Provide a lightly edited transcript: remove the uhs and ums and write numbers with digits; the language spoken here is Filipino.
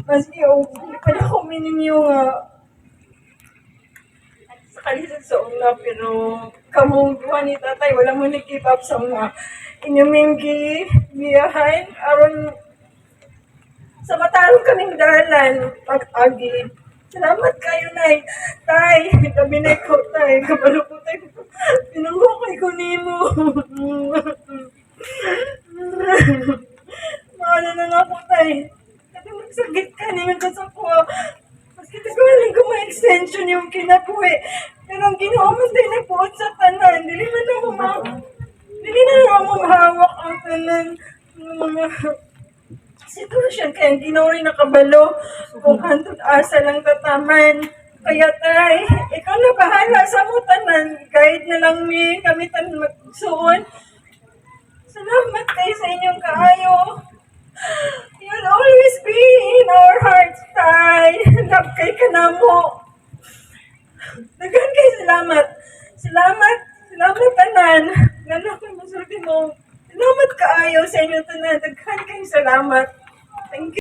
Maski o hindi pa na ko mininyo nga sa kalisod sa una, pero kamong duha ni tatay wala mo ni keep up sa mga inyong giyahan aron sa matarong kaming dalan pag-agi. Salamat kayo, Nay. Tay, gabi na ko, Tay. Kabalo ko, Tay. Pinangukay ko nimo. Maano na nga po, Tay. Kasi magsagit ka niyo ka sa kuha. Maski tagaling ko may extension yung kinapuwi. Pero ang ginawa mo, Tay, nagpuot sa tanan. Dili na ako mahawak ang tanan. Mga sitwasyon kaya ginawa rin nakabalo kung hantod asa lang tataman. Kaya tay, ikaw na bahala sa mo tanan. Guide na lang mi, kami tanan magsuon. Salamat kay sa inyong kaayo. You'll always be in our hearts, tay. Love kay kanamo. Dagan kay salamat. Salamat tanan. Lalo kay masulti mo. Salamat kaayo sa inyong tanan. Daghan kay salamat. Thank you.